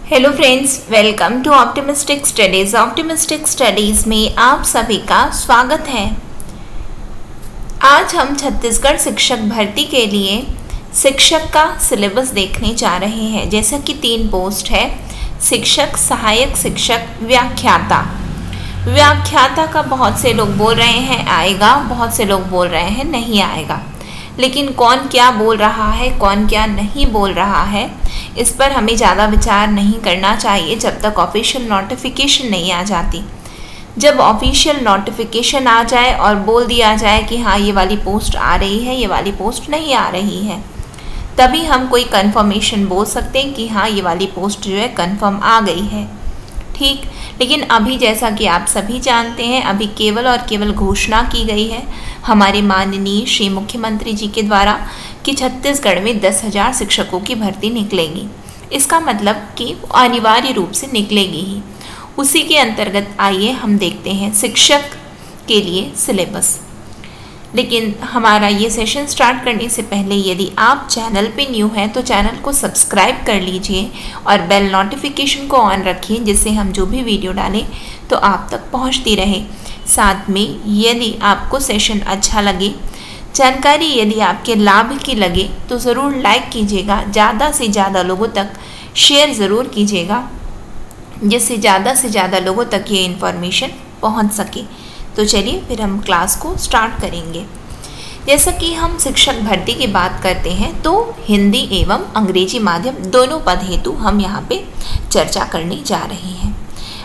Hello friends, welcome to optimistic studies. Optimistic studies में आप सभी का स्वागत है। आज हम छत्तीसगढ़ शिक्षक भर्ती के लिए शिक्षक का सिलेबस देखने जा रहे हैं। जैसा कि 3 पोस्ट है, शिक्षक, सहायक शिक्षक, व्याख्याता। व्याख्याता का बहुत से लोग बोल रहे हैं आएगा, बहुत से लोग बोल रहे हैं नहीं आएगा। लेकिन कौन क्या बोल रहा है, कौन क्या नहीं बोल रहा है, इस पर हमें ज़्यादा विचार नहीं करना चाहिए जब तक ऑफिशियल नोटिफिकेशन नहीं आ जाती। जब ऑफिशियल नोटिफिकेशन आ जाए और बोल दिया जाए कि हाँ ये वाली पोस्ट आ रही है, ये वाली पोस्ट नहीं आ रही है, तभी हम कोई कंफर्मेशन बोल सकते हैं कि हाँ ये वाली पोस्ट जो है कंफर्म आ गई है। ठीक, लेकिन अभी जैसा कि आप सभी जानते हैं, अभी केवल और केवल घोषणा की गई है हमारे माननीय श्री मुख्यमंत्री जी के द्वारा कि छत्तीसगढ़ में 10,000 शिक्षकों की भर्ती निकलेगी। इसका मतलब कि अनिवार्य रूप से निकलेगी ही। उसी के अंतर्गत आइए हम देखते हैं शिक्षक के लिए सिलेबस। लेकिन हमारा ये सेशन स्टार्ट करने से पहले यदि आप चैनल पे न्यू हैं तो चैनल को सब्सक्राइब कर लीजिए और बेल नोटिफिकेशन को ऑन रखिए, जिससे हम जो भी वीडियो डालें तो आप तक पहुंचती रहे। साथ में यदि आपको सेशन अच्छा लगे, जानकारी यदि आपके लाभ की लगे तो ज़रूर लाइक कीजिएगा, ज़्यादा से ज़्यादा लोगों तक शेयर ज़रूर कीजिएगा, जिससे ज़्यादा से ज़्यादा लोगों तक ये इन्फॉर्मेशन पहुंच सके। तो चलिए फिर हम क्लास को स्टार्ट करेंगे। जैसा कि हम शिक्षक भर्ती की बात करते हैं तो हिंदी एवं अंग्रेजी माध्यम दोनों पद हेतु हम यहाँ पे चर्चा करने जा रहे हैं।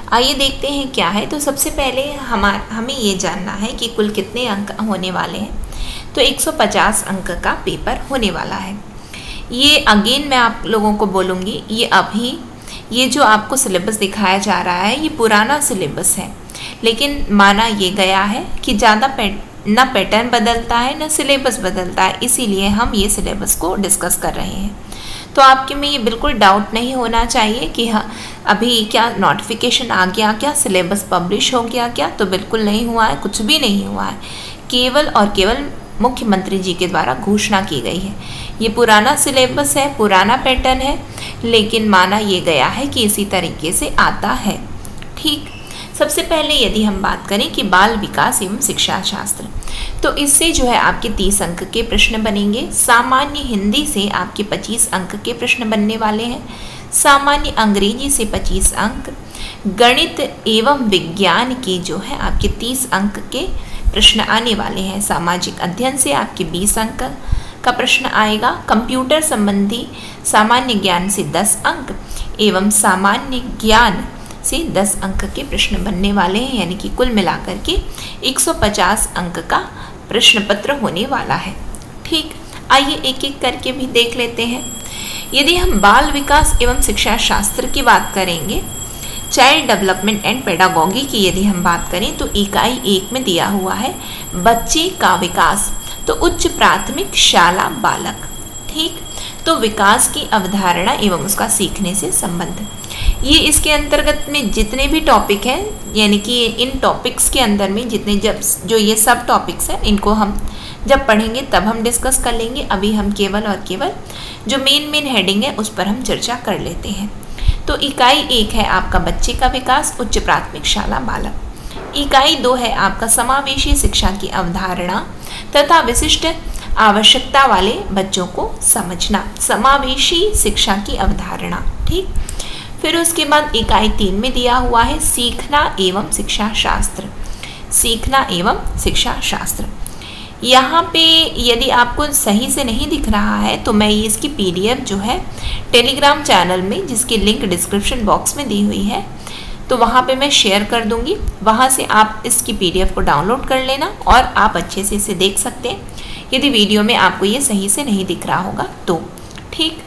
आइए देखते हैं क्या है। तो सबसे पहले हमें ये जानना है कि कुल कितने अंक होने वाले हैं। तो 150 अंक का पेपर होने वाला है। ये अगेन मैं आप लोगों को बोलूँगी, ये जो आपको सिलेबस दिखाया जा रहा है ये पुराना सिलेबस है, लेकिन माना ये गया है कि ज़्यादा ना पैटर्न बदलता है ना सिलेबस बदलता है, इसीलिए हम ये सिलेबस को डिस्कस कर रहे हैं। तो आपके में ये बिल्कुल डाउट नहीं होना चाहिए कि हाँ अभी क्या नोटिफिकेशन आ गया, क्या सिलेबस पब्लिश हो गया क्या, तो बिल्कुल नहीं हुआ है, कुछ भी नहीं हुआ है। केवल और केवल मुख्यमंत्री जी के द्वारा घोषणा की गई है। ये पुराना सिलेबस है, पुराना पैटर्न है, लेकिन माना ये गया है कि इसी तरीके से आता है। ठीक, सबसे पहले यदि हम बात करें कि बाल विकास एवं शिक्षा शास्त्र, तो इससे जो है आपके 30 अंक के प्रश्न बनेंगे। सामान्य हिंदी से आपके 25 अंक के प्रश्न बनने वाले हैं। सामान्य अंग्रेजी से 25 अंक, गणित एवं विज्ञान की जो है आपके 30 अंक के प्रश्न आने वाले हैं। सामाजिक अध्ययन से आपके 20 अंक का प्रश्न आएगा। कंप्यूटर संबंधी सामान्य ज्ञान से 10 अंक एवं सामान्य ज्ञान से 10 अंक के प्रश्न बनने वाले हैं, यानी कि कुल मिलाकर के 150 अंक का प्रश्न पत्र होने वाला है। ठीक, आइए एक एक करके भी देख लेते हैं। यदि हम बाल विकास एवं शिक्षा शास्त्र की बात करेंगे, चाइल्ड डेवलपमेंट एंड पेडागोगी की यदि हम बात करें तो इकाई 1 में दिया हुआ है बच्चे का विकास, तो उच्च प्राथमिक शाला बालक। ठीक, तो विकास की अवधारणा एवं उसका सीखने से संबंध, ये इसके अंतर्गत में जितने भी टॉपिक हैं, यानी कि इन टॉपिक्स के अंदर में जितने जो ये सब टॉपिक्स हैं, इनको हम जब पढ़ेंगे तब हम डिस्कस कर लेंगे। अभी हम केवल और केवल जो मेन हेडिंग है उस पर हम चर्चा कर लेते हैं। तो इकाई 1 है आपका बच्चे का विकास, उच्च प्राथमिक शाला बालक। इकाई 2 है आपका समावेशी शिक्षा की अवधारणा तथा विशिष्ट आवश्यकता वाले बच्चों को समझना, समावेशी शिक्षा की अवधारणा। ठीक, फिर उसके बाद इकाई 3 में दिया हुआ है सीखना एवं शिक्षा शास्त्र। सीखना एवं शिक्षा शास्त्र, यहाँ पे यदि आपको सही से नहीं दिख रहा है तो मैं ये इसकी PDF जो है टेलीग्राम चैनल में, जिसकी लिंक डिस्क्रिप्शन बॉक्स में दी हुई है, तो वहाँ पे मैं शेयर कर दूँगी। वहाँ से आप इसकी PDF को डाउनलोड कर लेना और आप अच्छे से इसे देख सकते हैं, यदि वीडियो में आपको ये सही से नहीं दिख रहा होगा तो। ठीक,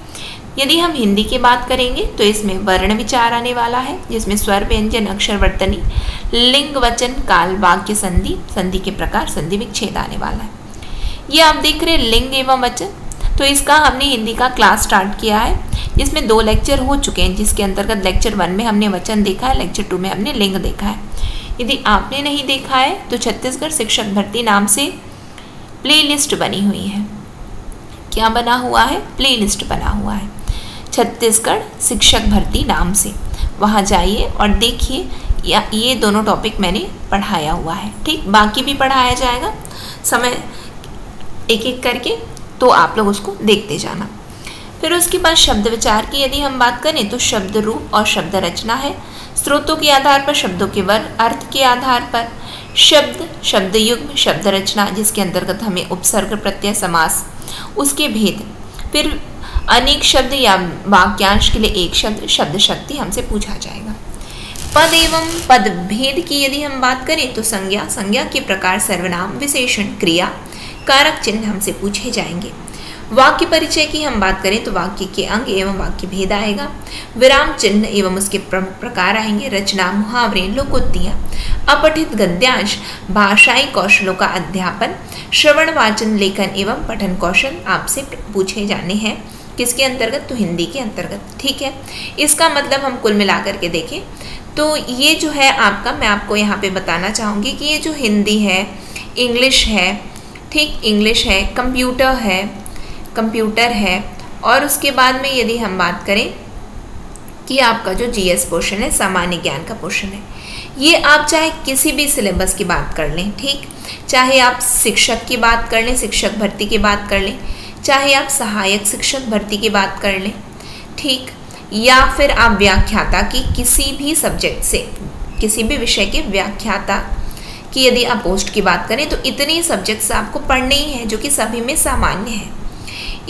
यदि हम हिंदी की बात करेंगे तो इसमें वर्ण विचार आने वाला है, जिसमें स्वर, व्यंजन, अक्षर, वर्तनी, लिंग, वचन, काल, वाक्य, संधि, संधि के प्रकार, संधि विच्छेद आने वाला है। ये आप देख रहे हैं लिंग एवं वचन, तो इसका हमने हिंदी का क्लास स्टार्ट किया है, जिसमें 2 लेक्चर हो चुके हैं, जिसके अंतर्गत लेक्चर 1 में हमने वचन देखा है, लेक्चर 2 में हमने लिंग देखा है। यदि आपने नहीं देखा है तो छत्तीसगढ़ शिक्षक भर्ती नाम से प्लेलिस्ट बनी हुई है। क्या बना हुआ है? प्लेलिस्ट बना हुआ है। छत्तीसगढ़ शिक्षक भर्ती नाम से। वहाँ जाइए और देखिए, ये दोनों टॉपिक मैंने पढ़ाया हुआ है। ठीक, बाकी भी पढ़ाया जाएगा समय एक एक करके, तो आप लोग उसको देखते जाना। फिर उसके बाद शब्द विचार की यदि हम बात करें तो शब्द रूप और शब्द रचना है। स्रोतों के आधार पर शब्दों के वर्ग, अर्थ के आधार पर शब्द, शब्द युग्म, शब्द रचना जिसके अंतर्गत हमें उपसर्ग, प्रत्यय, समास, उसके भेद। फिर अनेक शब्द या वाक्यांश के लिए एक शब्द, शब्द शक्ति हमसे पूछा जाएगा। पद एवं पद भेद की यदि हम बात करें तो संज्ञा, संज्ञा के प्रकार, सर्वनाम, विशेषण, क्रिया, कारक चिन्ह हमसे पूछे जाएंगे। वाक्य परिचय की हम बात करें तो वाक्य के अंग एवं वाक्य भेद आएगा। विराम चिन्ह एवं उसके प्रमुख प्रकार आएंगे। रचना, मुहावरे, लोकोक्तियाँ, अपठित गद्यांश, भाषाई कौशलों का अध्यापन, श्रवण, वाचन, लेखन एवं पठन कौशल आपसे पूछे जाने हैं। किसके अंतर्गत? तो हिंदी के अंतर्गत। ठीक है, इसका मतलब हम कुल मिलाकर के देखें तो ये जो है आपका, मैं आपको यहाँ पे बताना चाहूँगी कि ये जो हिंदी है, इंग्लिश है, ठीक, इंग्लिश है, कंप्यूटर है और उसके बाद में यदि हम बात करें कि आपका जो जीएस पोर्शन है, सामान्य ज्ञान का पोर्शन है, ये आप चाहे किसी भी सिलेबस की बात कर लें, ठीक, चाहे आप शिक्षक की बात कर लें, शिक्षक भर्ती की बात कर लें, चाहे आप सहायक शिक्षक भर्ती की बात कर लें, ठीक, या फिर आप व्याख्याता की किसी भी सब्जेक्ट से, किसी भी विषय के व्याख्याता की यदि आप पोस्ट की बात करें तो इतने सब्जेक्ट्स आपको पढ़ने ही हैं जो कि सभी में सामान्य है।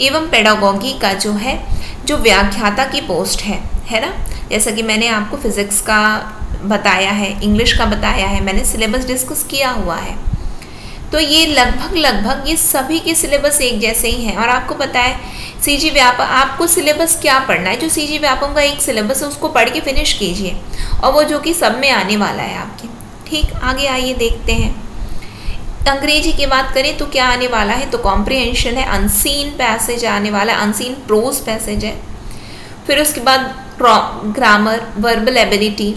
एवं पेडागोगी का जो है, जो व्याख्याता की पोस्ट है ना, जैसा कि मैंने आपको फिजिक्स का बताया है, इंग्लिश का बताया है, मैंने सिलेबस डिस्कस किया हुआ है, तो ये लगभग ये सभी के सिलेबस एक जैसे ही हैं। और आपको पता है सीजी व्यापम, आपको सिलेबस क्या पढ़ना है, जो सीजी व्यापम का एक सिलेबस है उसको पढ़ के फिनिश कीजिए, और वो जो कि सब में आने वाला है आपके। ठीक, आगे आइए देखते हैं। अंग्रेजी की बात करें तो क्या आने वाला है, तो कॉम्प्रिहेंशन है, अनसीन पैसेज आने वाला है, अनसीन प्रोज पैसेज है। फिर उसके बाद ग्रामर, वर्बल एबिलिटी,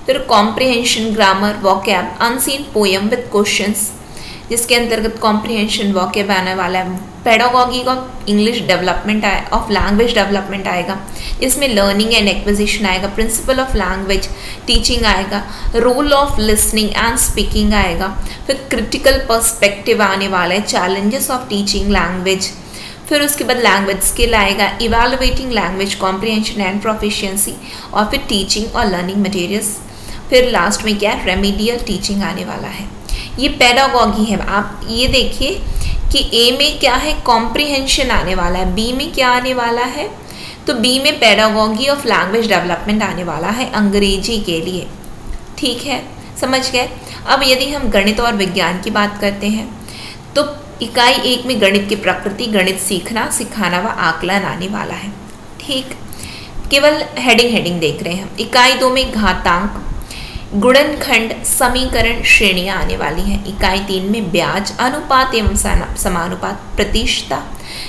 फिर comprehension, grammar, vocab, unseen poem with questions, जिसके अंतर्गत कॉम्प्रिहेंशन, वोकैब आने वाला है। पेडागोगी का English development of language development आएगा, इसमें लर्निंग एंड एक्विजिशन आएगा, प्रिंसिपल ऑफ लैंग्वेज टीचिंग आएगा, role of listening and speaking आएगा। फिर क्रिटिकल पर्सपेक्टिव आने वाला है, चैलेंजेस ऑफ टीचिंग लैंग्वेज। फिर उसके बाद लैंग्वेज स्किल आएगा, evaluating language comprehension and proficiency, और फिर टीचिंग और लर्निंग मटेरियल्स। फिर लास्ट में क्या है, रेमेडियल टीचिंग आने वाला है। ये पेडागोगी है। आप ये देखिए कि ए में क्या है, कॉम्प्रिहेंशन आने वाला है, बी में क्या आने वाला है, तो बी में पेडागोगी ऑफ लैंग्वेज डेवलपमेंट आने वाला है अंग्रेजी के लिए। ठीक है, समझ गए। अब यदि हम गणित और विज्ञान की बात करते हैं तो इकाई 1 में गणित की प्रकृति, गणित सीखना, सिखाना व आकलन आने वाला है। ठीक, केवल हेडिंग देख रहे हैं हम। इकाई 2 में घातांक, गुणनखंड, समीकरण, श्रेणियाँ आने वाली हैं। इकाई 3 में ब्याज, अनुपात एवं समानुपात, प्रतिशतता,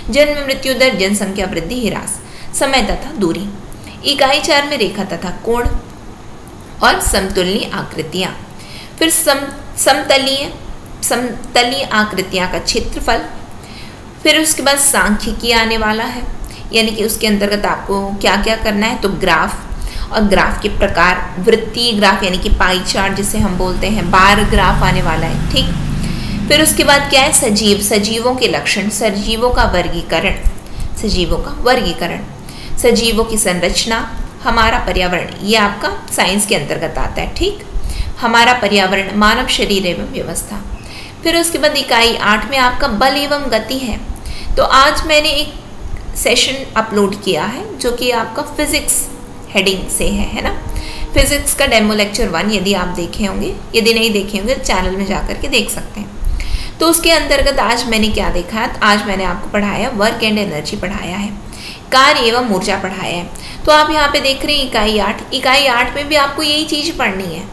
जन्म मृत्यु दर, जनसंख्या वृद्धि, ह्रास, समय तथा दूरी। इकाई 4 में रेखा तथा कोण और समतुल्य आकृतियाँ। फिर समतलीय आकृतियाँ का क्षेत्रफल। फिर उसके बाद सांख्यिकी आने वाला है, यानी कि उसके अंतर्गत आपको क्या क्या करना है, तो ग्राफ और ग्राफ के प्रकार, वृत्तीय ग्राफ यानी कि पाई चार्ट जिसे हम बोलते हैं, बार ग्राफ आने वाला है। ठीक, फिर उसके बाद क्या है, सजीवों के लक्षण, सजीवों का वर्गीकरण, सजीवों की संरचना, हमारा पर्यावरण, ये आपका साइंस के अंतर्गत आता है। ठीक, हमारा पर्यावरण, मानव शरीर एवं व्यवस्था। फिर उसके बाद इकाई 8 में आपका बल एवं गति है। तो आज मैंने एक सेशन अपलोड किया है जो कि आपका फिजिक्स हेडिंग से है ना, फिजिक्स का डेमो लेक्चर 1, यदि आप देखे होंगे, यदि नहीं देखे होंगे तो चैनल में जाकर के देख सकते हैं। तो उसके अंतर्गत आज मैंने क्या देखा है, आज मैंने आपको पढ़ाया वर्क एंड एनर्जी पढ़ाया है, कार्य एवं ऊर्जा पढ़ाया है। तो आप यहाँ पे देख रहे हैं इकाई 8 में भी आपको यही चीज़ पढ़नी है,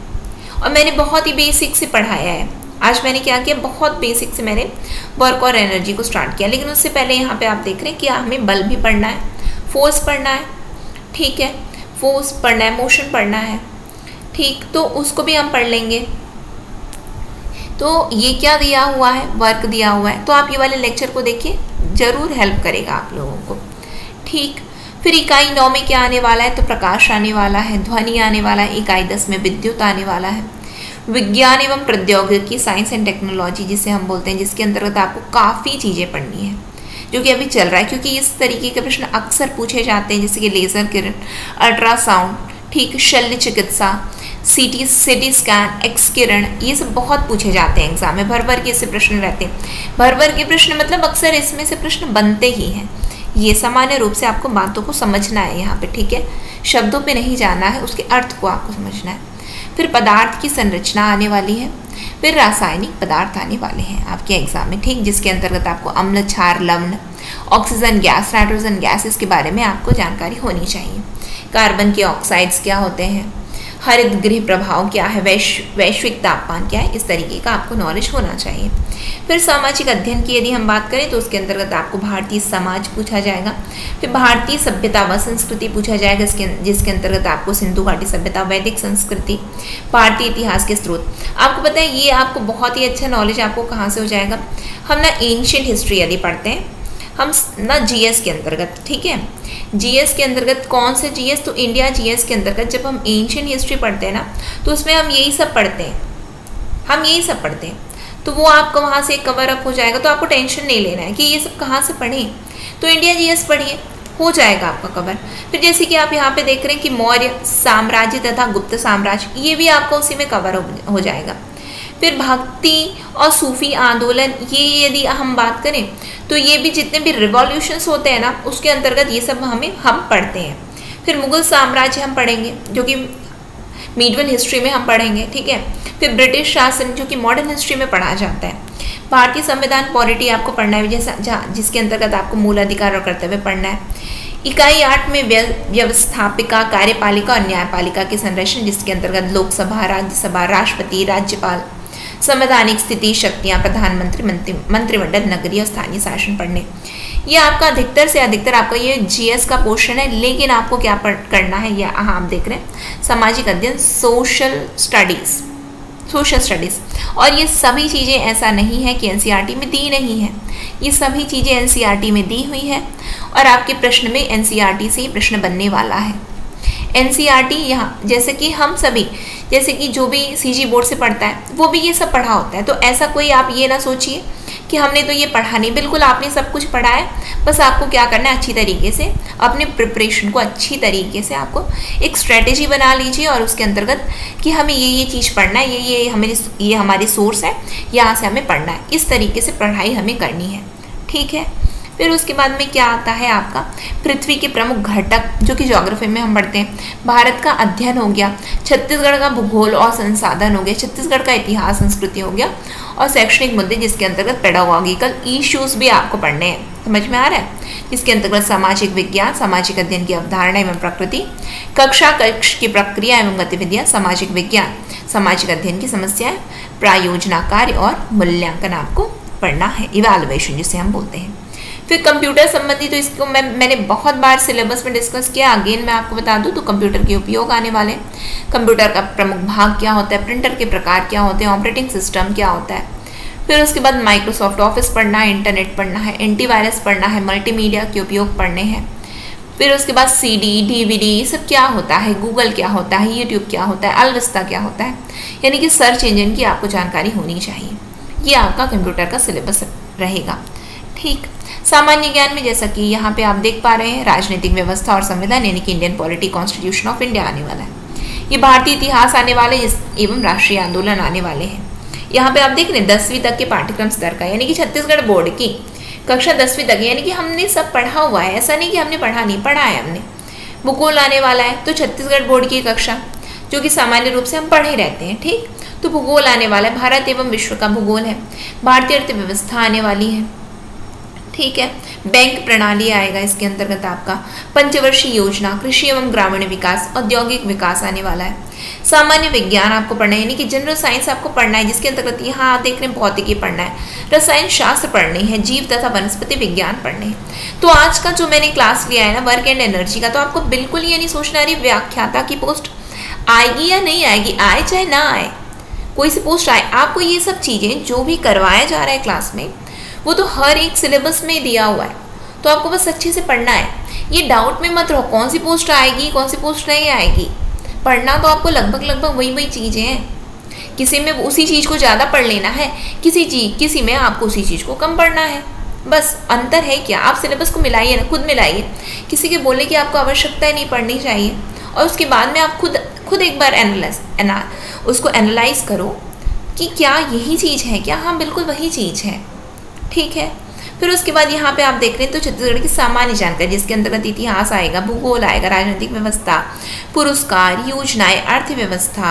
और मैंने बहुत ही बेसिक से पढ़ाया है। आज मैंने क्या किया, बहुत बेसिक से मैंने वर्क और एनर्जी को स्टार्ट किया, लेकिन उससे पहले यहाँ पे आप देख रहे हैं कि हमें बल भी पढ़ना है, फोर्स पढ़ना है, ठीक है, फोर्स पढ़ना है, मोशन पढ़ना है, ठीक, तो उसको भी हम पढ़ लेंगे। तो ये क्या दिया हुआ है, वर्क दिया हुआ है, तो आप ये वाले लेक्चर को देखिए, ज़रूर हेल्प करेगा आप लोगों को। ठीक, फिर इकाई 9 में क्या आने वाला है, तो प्रकाश आने वाला है, ध्वनि आने वाला है। इकाई 10 में विद्युत आने वाला है। विज्ञान एवं प्रौद्योगिकी, साइंस एंड टेक्नोलॉजी जिसे हम बोलते हैं, जिसके अंतर्गत आपको काफ़ी चीज़ें पढ़नी है जो कि अभी चल रहा है, क्योंकि इस तरीके के प्रश्न अक्सर पूछे जाते हैं, जैसे कि लेज़र किरण, अल्ट्रासाउंड, ठीक, शल्य चिकित्सा, सिटी स्कैन, एक्स किरण, ये सब बहुत पूछे जाते हैं एग्जाम में। भर भर के इससे प्रश्न रहते हैं। भर भर के प्रश्न मतलब अक्सर इसमें से प्रश्न बनते ही हैं। ये सामान्य रूप से आपको बातों को समझना है यहाँ पे, ठीक है, शब्दों पे नहीं जाना है, उसके अर्थ को आपको समझना है। फिर पदार्थ की संरचना आने वाली है। फिर रासायनिक पदार्थ आने वाले हैं आपके एग्जाम में, ठीक, जिसके अंतर्गत आपको अम्ल, क्षार, लवण, ऑक्सीजन गैस, नाइट्रोजन गैस, इसके बारे में आपको जानकारी होनी चाहिए। कार्बन के ऑक्साइड्स क्या होते हैं, हरित गृह प्रभाव क्या है, वैश्विक तापमान क्या है, इस तरीके का आपको नॉलेज होना चाहिए। फिर सामाजिक अध्ययन की यदि हम बात करें तो उसके अंतर्गत आपको भारतीय समाज पूछा जाएगा। फिर भारतीय सभ्यता व संस्कृति पूछा जाएगा, जिसके अंतर्गत आपको सिंधु घाटी सभ्यता, वैदिक संस्कृति, भारतीय इतिहास के स्रोत। आपको पता है ये आपको बहुत ही अच्छा नॉलेज आपको कहाँ से हो जाएगा, हम ना एंशिएंट हिस्ट्री यदि पढ़ते हैं हम ना जीएस के अंतर्गत, ठीक है, जीएस के अंतर्गत कौन से जीएस, तो इंडिया जीएस के अंतर्गत जब हम एंशिएंट हिस्ट्री पढ़ते हैं ना तो उसमें हम यही सब पढ़ते हैं, तो वो आपको वहाँ से कवर अप हो जाएगा। तो आपको टेंशन नहीं लेना है कि ये सब कहाँ से पढ़ें, तो इंडिया जीएस पढ़िए, हो जाएगा आपका कवर। फिर जैसे कि आप यहाँ पे देख रहे हैं कि मौर्य साम्राज्य तथा गुप्त साम्राज्य, ये भी आपको उसी में कवर हो जाएगा। फिर भक्ति और सूफी आंदोलन, ये यदि हम बात करें तो ये भी जितने भी रिवॉल्यूशंस होते हैं ना उसके अंतर्गत ये सब हम पढ़ते हैं। फिर मुगल साम्राज्य हम पढ़ेंगे जो कि मीडिवल हिस्ट्री में हम पढ़ेंगे, ठीक है। फिर ब्रिटिश शासन जो कि मॉडर्न हिस्ट्री में पढ़ा जाता है। भारतीय संविधान पॉलिटी आपको पढ़ना है, जिसके अंतर्गत आपको मूल अधिकार और कर्तव्य पढ़ना है। इकाई 8 में व्यवस्थापिका, कार्यपालिका और न्यायपालिका की संरचना, जिसके अंतर्गत लोकसभा, राज्यसभा, राष्ट्रपति, राज्यपाल, संवैधानिक स्थिति, शक्तियाँ, प्रधानमंत्री, मंत्रिमंडल, नगरीय और स्थानीय शासन पढ़ने। ये आपका अधिकतर से अधिकतर आपका ये जीएस का पोर्शन है, लेकिन आपको क्या करना है, या आप देख रहे हैं सामाजिक अध्ययन, सोशल स्टडीज़। और ये सभी चीज़ें ऐसा नहीं है कि एनसीईआरटी में दी नहीं है, ये सभी चीज़ें एनसीईआरटी में दी हुई है और आपके प्रश्न में एनसीईआरटी से ही प्रश्न बनने वाला है। एनसीईआरटी यहाँ जैसे कि हम सभी, जैसे कि जो भी सीजी बोर्ड से पढ़ता है वो भी ये सब पढ़ा होता है, तो ऐसा कोई आप ये ना सोचिए कि हमने तो ये पढ़ा नहीं, बिल्कुल आपने सब कुछ पढ़ा है। बस आपको क्या करना है, अच्छी तरीके से अपने प्रिपरेशन को अच्छी तरीके से आपको एक स्ट्रेटेजी बना लीजिए और उसके अंतर्गत कि हमें ये चीज़ पढ़ना है, ये हमारे सोर्स है, यहाँ से हमें पढ़ना है, इस तरीके से पढ़ाई हमें करनी है, ठीक है। फिर उसके बाद में क्या आता है आपका पृथ्वी के प्रमुख घटक, जो कि ज्योग्राफी में हम पढ़ते हैं। भारत का अध्ययन हो गया, छत्तीसगढ़ का भूगोल और संसाधन हो गया, छत्तीसगढ़ का इतिहास संस्कृति हो गया, और शैक्षणिक मुद्दे जिसके अंतर्गत पेडागॉगिकल इश्यूज भी आपको पढ़ने हैं, समझ में आ रहा है, जिसके अंतर्गत सामाजिक विज्ञान, सामाजिक अध्ययन की अवधारणा एवं प्रकृति, कक्ष की प्रक्रिया एवं गतिविधियाँ, सामाजिक विज्ञान, सामाजिक अध्ययन की समस्याएं, प्रायोजना कार्य और मूल्यांकन आपको पढ़ना है, इवैल्यूएशन जिसे हम बोलते हैं। फिर कंप्यूटर संबंधी, तो इसको मैंने बहुत बार सिलेबस में डिस्कस किया, अगेन मैं आपको बता दूं तो कंप्यूटर के उपयोग आने वाले हैं। कंप्यूटर का प्रमुख भाग क्या होता है, प्रिंटर के प्रकार क्या होते हैं, ऑपरेटिंग सिस्टम क्या होता है। फिर उसके बाद माइक्रोसॉफ्ट ऑफिस पढ़ना है, इंटरनेट पढ़ना है, एंटीवायरस पढ़ना है, मल्टीमीडिया के उपयोग पढ़ने हैं। फिर उसके बाद सीडी, डीवीडी, ये सब क्या होता है, गूगल क्या होता है, यूट्यूब क्या होता है, अलविस्ता क्या होता है, यानी कि सर्च इंजन की आपको जानकारी होनी चाहिए। ये आपका कंप्यूटर का सिलेबस रहेगा, ठीक। सामान्य ज्ञान में जैसा कि यहाँ पे आप देख पा रहे हैं, राजनीतिक व्यवस्था और संविधान यानी कि Indian polity, constitution of India आने वाला है। ये भारतीय इतिहास आने वाले एवं राष्ट्रीय आंदोलन आने वाले हैं। यहाँ पे आप देख रहे हैं 10वीं तक के पाठ्यक्रम स्तर का, यानी कि छत्तीसगढ़ बोर्ड की कक्षा 10वीं तक, यानी कि हमने सब पढ़ा हुआ है, ऐसा नहीं कि हमने पढ़ा नहीं, पढ़ा है हमने। भूगोल आने वाला है, तो छत्तीसगढ़ बोर्ड की कक्षा जो कि सामान्य रूप से हम पढ़े रहते हैं, ठीक। तो भूगोल आने वाला है, भारत एवं विश्व का भूगोल है। भारतीय अर्थव्यवस्था आने वाली है, ठीक है। बैंक प्रणाली आएगा इसके अंतर्गत आपका। पंचवर्षीय योजना, कृषि एवं ग्रामीण विकास, औद्योगिक विकास आने वाला है। सामान्य विज्ञान आपको पढ़ना है, यानी कि जनरल साइंस आपको पढ़ना है, जिसके अंतर्गत यहाँ आप देख रहे हैं भौतिकी पढ़ना है, रसायन शास्त्र पढ़नी है, जीव तथा वनस्पति विज्ञान पढ़ने हैं। तो आज का जो मैंने क्लास लिया है ना वर्क एंड एनर्जी का, तो आपको बिल्कुल ये नहीं सोचना रही व्याख्याता की पोस्ट आएगी या नहीं आएगी, आए चाहे ना आए, कोई सी पोस्ट आए, आपको ये सब चीज़ें जो भी करवाया जा रहा है क्लास में वो तो हर एक सिलेबस में दिया हुआ है, तो आपको बस अच्छे से पढ़ना है। ये डाउट में मत रहो कौन सी पोस्ट आएगी कौन सी पोस्ट नहीं आएगी। पढ़ना तो आपको लगभग वही चीज़ें हैं। किसी में उसी चीज़ को ज़्यादा पढ़ लेना है, किसी में आपको उसी चीज़ को कम पढ़ना है। बस अंतर है क्या, आप सिलेबस को मिलाइए ना, खुद मिलाइए। किसी के बोलने की आपको आवश्यकता ही नहीं पढ़नी चाहिए। और उसके बाद में आप खुद एक बार उसको एनालाइज करो कि क्या यही चीज़ है क्या, हाँ बिल्कुल वही चीज़ है, ठीक है। फिर उसके बाद यहाँ पे आप देख रहे हैं तो छत्तीसगढ़ की सामान्य जानकारी, जिसके अंतर्गत इतिहास आएगा, भूगोल आएगा, राजनीतिक व्यवस्था, पुरस्कार, योजनाएं, अर्थव्यवस्था,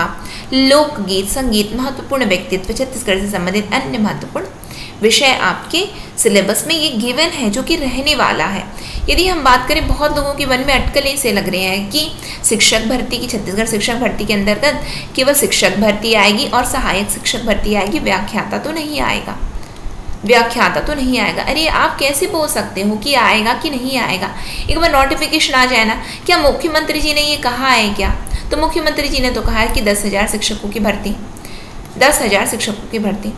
लोकगीत, संगीत, महत्वपूर्ण व्यक्तित्व, छत्तीसगढ़ से संबंधित अन्य महत्वपूर्ण विषय आपके सिलेबस में ये गिवन है, जो कि रहने वाला है। यदि हम बात करें, बहुत लोगों के मन में अटकलें से लग रहे हैं कि शिक्षक भर्ती की, छत्तीसगढ़ शिक्षक भर्ती के अंतर्गत केवल शिक्षक भर्ती आएगी और सहायक शिक्षक भर्ती आएगी, व्याख्याता तो नहीं आएगा, व्याख्याता तो नहीं आएगा। अरे आप कैसे बोल सकते हो कि आएगा कि नहीं आएगा? एक बार नोटिफिकेशन आ जाए ना। क्या मुख्यमंत्री जी ने ये कहा है क्या? तो मुख्यमंत्री जी ने तो कहा है कि 10,000 शिक्षकों की भर्ती, 10,000 शिक्षकों की भर्ती।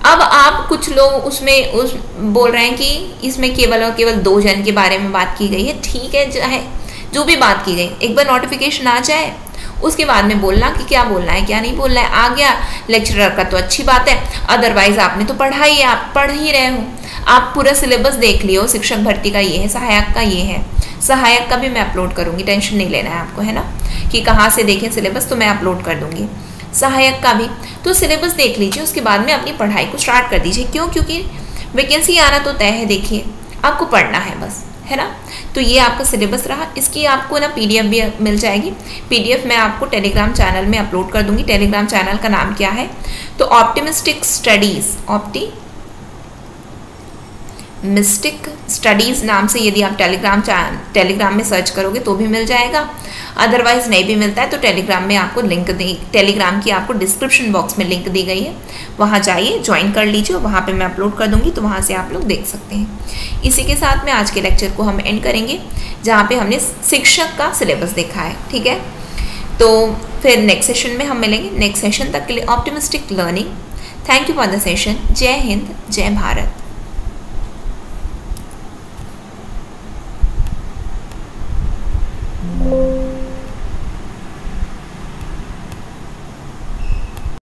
अब आप कुछ लोग उसमें बोल रहे हैं कि इसमें केवल और केवल 2 जन के बारे में बात की गई है। ठीक है, चाहे जो भी बात की गई, एक बार नोटिफिकेशन आ जाए उसके बाद में बोलना कि क्या बोलना है क्या नहीं बोलना है। आ गया लेक्चरर का तो अच्छी बात है, अदरवाइज आपने तो पढ़ा ही है, आप पढ़ ही रहे हो, आप पूरा सिलेबस देख लियो। शिक्षक भर्ती का ये है, सहायक का ये है, सहायक का भी मैं अपलोड करूँगी, टेंशन नहीं लेना है आपको, है ना, कि कहाँ से देखें सिलेबस, तो मैं अपलोड कर दूँगी सहायक का भी। तो सिलेबस देख लीजिए, उसके बाद में अपनी पढ़ाई को स्टार्ट कर दीजिए। क्यों? क्योंकि वैकेंसी आना तो तय है, देखिए आपको पढ़ना है बस, है ना। तो ये आपका सिलेबस रहा। इसकी आपको ना PDF भी मिल जाएगी। PDF मैं आपको टेलीग्राम चैनल में अपलोड कर दूंगी। टेलीग्राम चैनल का नाम क्या है? तो ऑप्टिमिस्टिक स्टडीज़ नाम से यदि आप टेलीग्राम में सर्च करोगे तो भी मिल जाएगा। अदरवाइज नहीं भी मिलता है तो टेलीग्राम में आपको टेलीग्राम की आपको डिस्क्रिप्शन बॉक्स में लिंक दी गई है, वहाँ जाइए, ज्वाइन कर लीजिए, वहाँ पे मैं अपलोड कर दूँगी, तो वहाँ से आप लोग देख सकते हैं। इसी के साथ में आज के लेक्चर को हम एंड करेंगे, जहाँ पे हमने शिक्षक का सिलेबस देखा है, ठीक है। तो फिर नेक्स्ट सेशन में हम मिलेंगे। नेक्स्ट सेशन तक के लिए optimistic learning. Thank you for the session. जय हिंद, जय भारत।